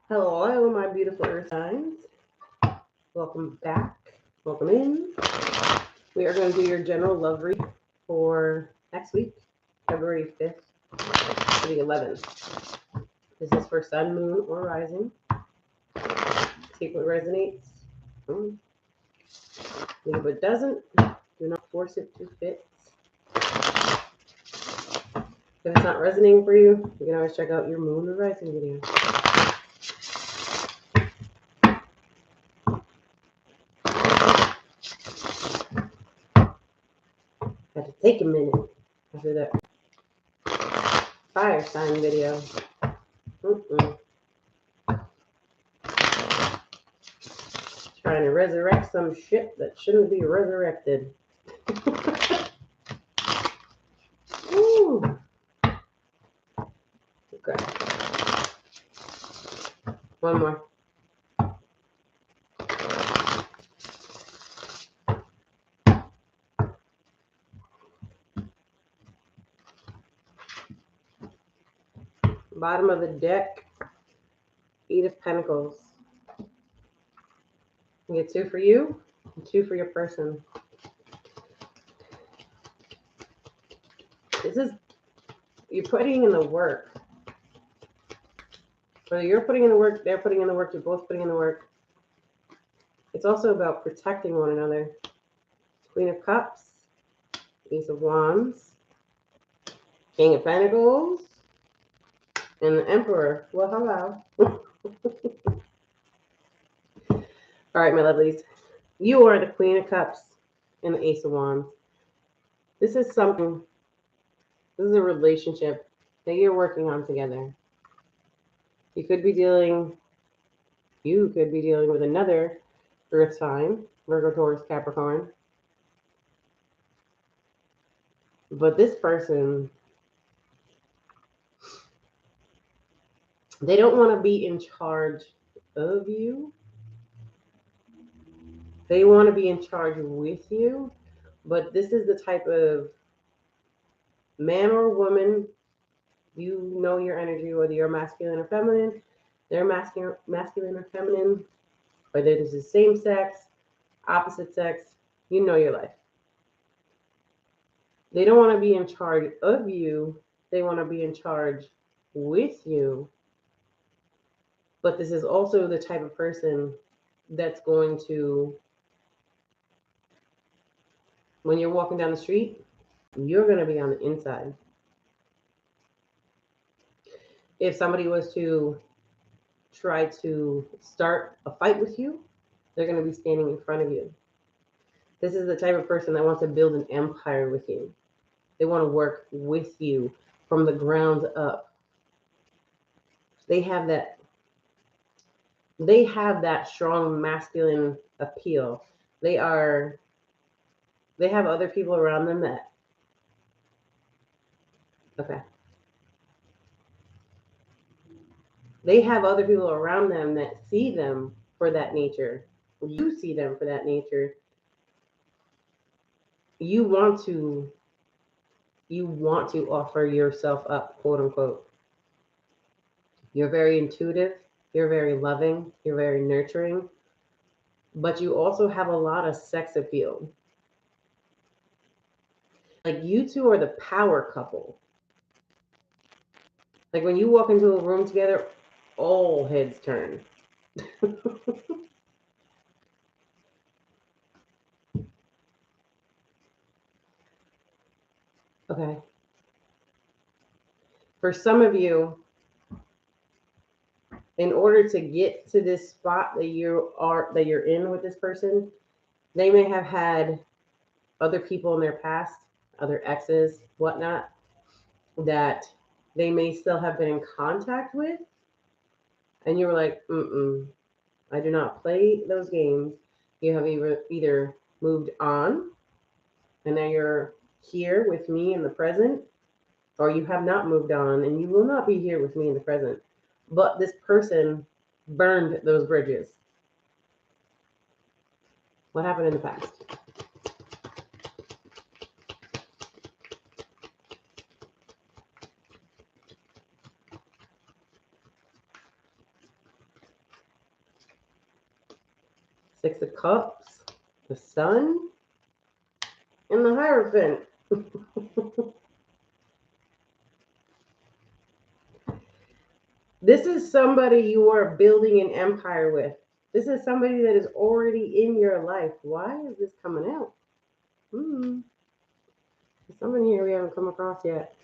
Hello, my beautiful earth signs. Welcome back. Welcome in. We are going to do your general love read for next week, February 5th to the 11th. This is for sun, moon, or rising. Take what resonates. Leave what doesn't. Do not force it to fit. If it's not resonating for you, you can always check out your moon or rising video. Had to take a minute after that fire sign video. Trying to resurrect some shit that shouldn't be resurrected. Ooh. Okay. One more. Bottom of the deck, Eight of Pentacles. You get two for you and two for your person. This is, you're putting in the work. Whether you're putting in the work, they're putting in the work, you're both putting in the work. It's also about protecting one another. Queen of Cups, Ace of Wands, King of Pentacles, and the Emperor. Well, hello. All right, my lovelies. You are the Queen of Cups and the Ace of Wands. This is something, this is a relationship that you're working on together. You could be dealing with another earth sign, Virgo, Taurus, Capricorn. But this person, they don't want to be in charge of you. They want to be in charge with you. But this is the type of man or woman, you know your energy, whether you're masculine or feminine. They're masculine or feminine, whether this is same sex, opposite sex, you know your life. They don't want to be in charge of you. They want to be in charge with you. But this is also the type of person that's going to, when you're walking down the street, you're going to be on the inside. If somebody was to try to start a fight with you, they're going to be standing in front of you. This is the type of person that wants to build an empire with you. They want to work with you from the ground up. They have that strong masculine appeal. They have other people around them that, okay. They have other people around them that see them for that nature. You see them for that nature. You want to offer yourself up, quote unquote. You're very intuitive. You're very loving. You're very nurturing. But you also have a lot of sex appeal. Like, you two are the power couple. Like, when you walk into a room together, all heads turn. Okay. For some of you, in order to get to this spot that you're in with this person, they may have had other people in their past, other exes, whatnot, that they may still have been in contact with. And you were like, I do not play those games. You have either moved on and now you're here with me in the present, or you have not moved on and you will not be here with me in the present. But this person burned those bridges. What happened in the past? Six of Cups, the Sun, and the Hierophant. This is somebody you are building an empire with. This is somebody that is already in your life. Why is this coming out? There's someone here we haven't come across yet.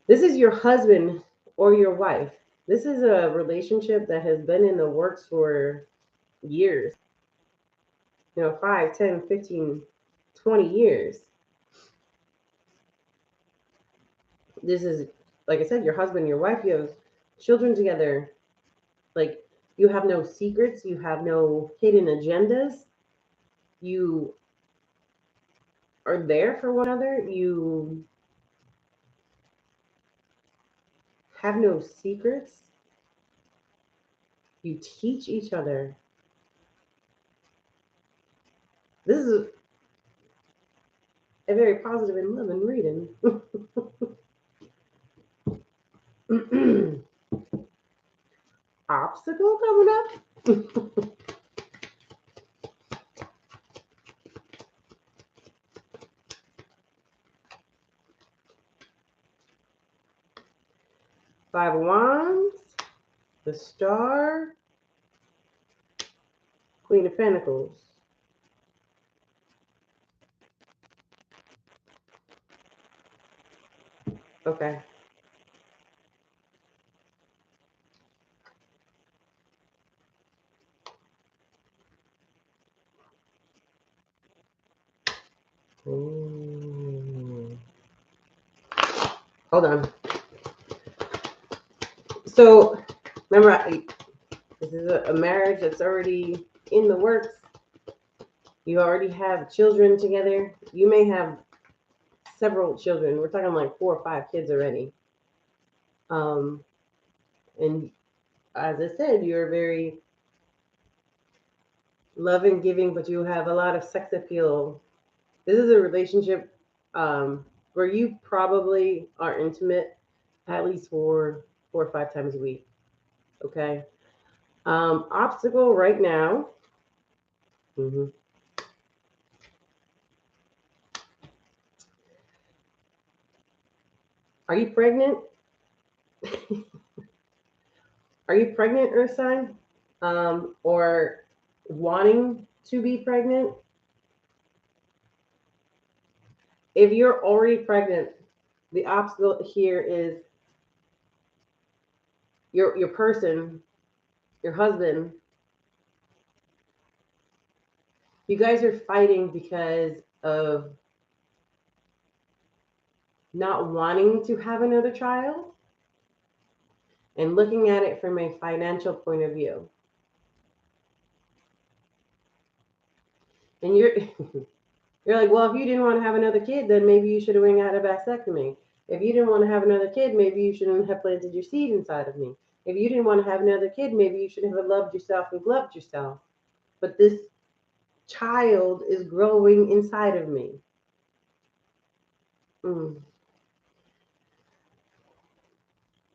This is your husband or your wife. This is a relationship that has been in the works for years. 5, 10, 15, 20 years. This is, like I said, your husband, your wife, you have children together. Like, you have no secrets, you have no hidden agendas. You are there for one another. You have no secrets. You teach each other. This is a very positive and loving reading. Obstacle coming up. Five of Wands, the Star, Queen of Pentacles. Okay. Ooh. Hold on. So, remember, this is a marriage that's already in the works. You already have children together. You may have several children. We're talking like 4 or 5 kids already. And as I said, you're very loving, giving, but you have a lot of sex appeal. This is a relationship where you probably are intimate at least 4 or 5 times a week. Okay. Obstacle right now. Are you pregnant? Are you pregnant, Earth sign? Or wanting to be pregnant? If you're already pregnant, the obstacle here is your person, your husband. You guys are fighting because of not wanting to have another child and looking at it from a financial point of view. And you're you're like, well, if you didn't want to have another kid, then maybe you should have went out a vasectomy. If you didn't want to have another kid, maybe you shouldn't have planted your seed inside of me. If you didn't want to have another kid, maybe you should have loved yourself and loved yourself. But this child is growing inside of me.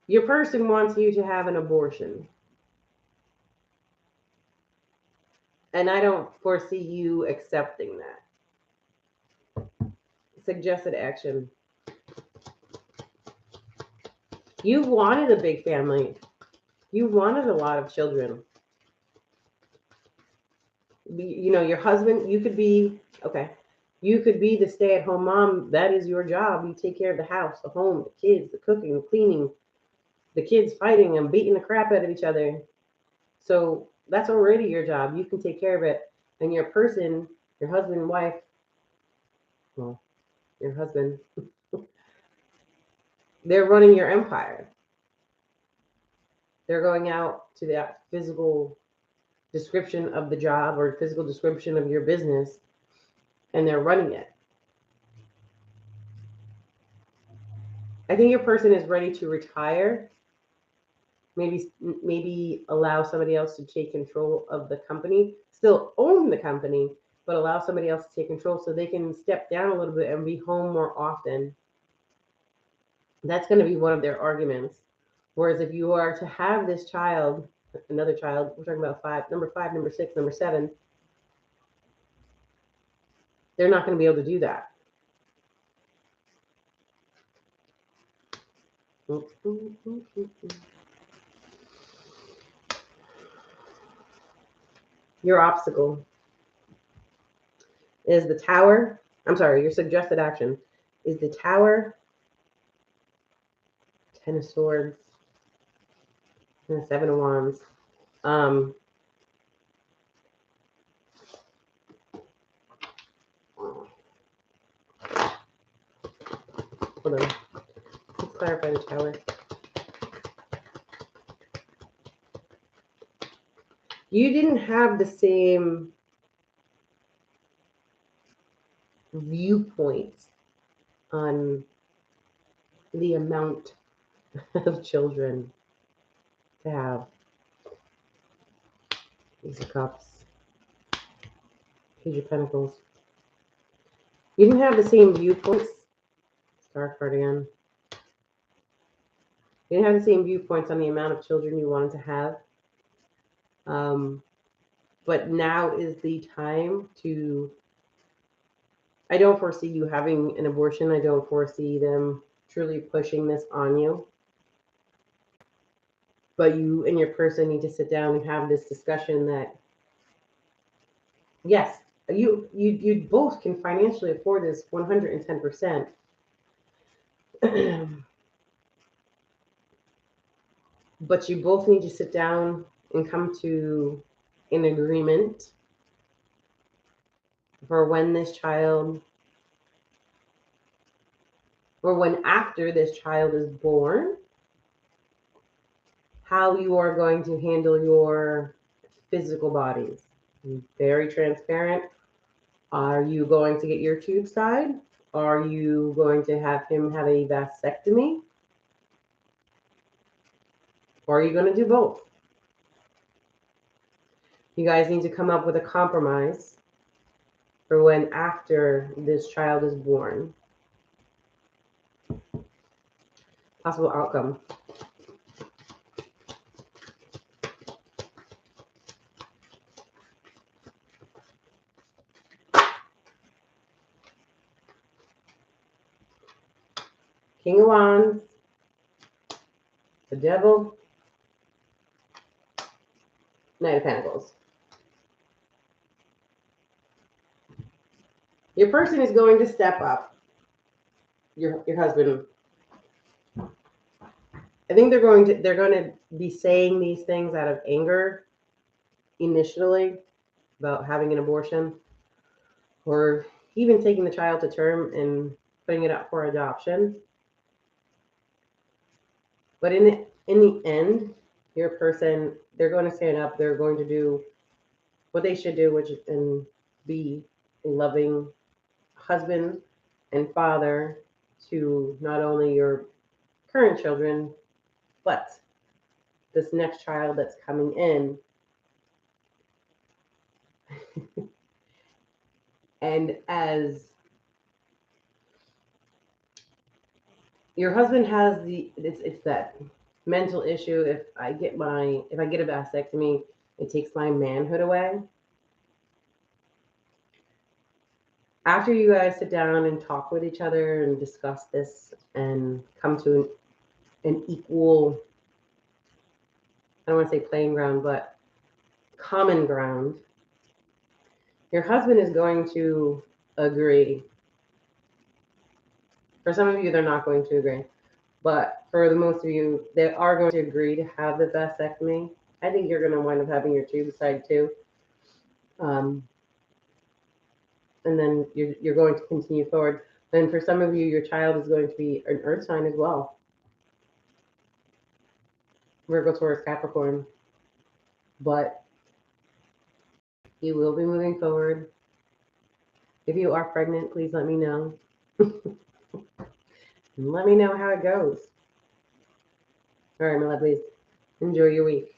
Your person wants you to have an abortion. And I don't foresee you accepting that. Suggested action. You wanted a big family. You wanted a lot of children. Your husband, you could be, okay, you could be the stay-at-home mom. That is your job. You take care of the house, the home, the kids, the cooking, the cleaning, the kids fighting and beating the crap out of each other. So that's already your job. You can take care of it. And your person, your husband, wife, well, your husband, they're running your empire. They're going out to that physical description of the job or physical description of your business, and they're running it. I think your person is ready to retire. Maybe allow somebody else to take control of the company, still own the company, but allow somebody else to take control so they can step down a little bit and be home more often. That's going to be one of their arguments. Whereas if you are to have this child, another child. We're talking about number five, number six, number seven. They're not going to be able to do that. Your obstacle is the Tower. I'm sorry, your suggested action is the Tower, Ten of Swords, and the Seven of Wands. Hold on. Let's clarify the Tower. You didn't have the same viewpoint on the amount of children to have. Ace of Cups, Page of Pentacles. You didn't have the same viewpoints. Star card again. You didn't have the same viewpoints on the amount of children you wanted to have. But now is the time to. I don't foresee you having an abortion. I don't foresee them truly pushing this on you. But you and your person need to sit down and have this discussion that, yes, you both can financially afford this 110%. But you both need to sit down and come to an agreement for when this child, or when after this child is born, how you are going to handle your physical bodies. Very transparent. Are you going to get your tube tied? Are you going to have him have a vasectomy? Or are you going to do both? You guys need to come up with a compromise for when after this child is born. Possible outcome. King of Wands, the Devil, Knight of Pentacles. Your person is going to step up. Your husband. I think they're going to be saying these things out of anger initially about having an abortion, or even taking the child to term and putting it up for adoption. But in the end, your person, they're going to stand up. They're going to do what they should do, which is and be a loving husband and father to not only your current children, but this next child that's coming in. And as your husband has it's that mental issue. If I get a vasectomy, it takes my manhood away. After you guys sit down and talk with each other and discuss this and come to an equal, I don't want to say playing ground, but common ground, your husband is going to agree. For some of you, they're not going to agree. But for the most of you, they are going to agree to have the vasectomy. I think you're going to wind up having your tube side too. And then you're going to continue forward. And for some of you, your child is going to be an earth sign as well. Virgo, Taurus, Capricorn. But you will be moving forward. If you are pregnant, please let me know. Let me know how it goes. All right, my lovelies. Enjoy your week.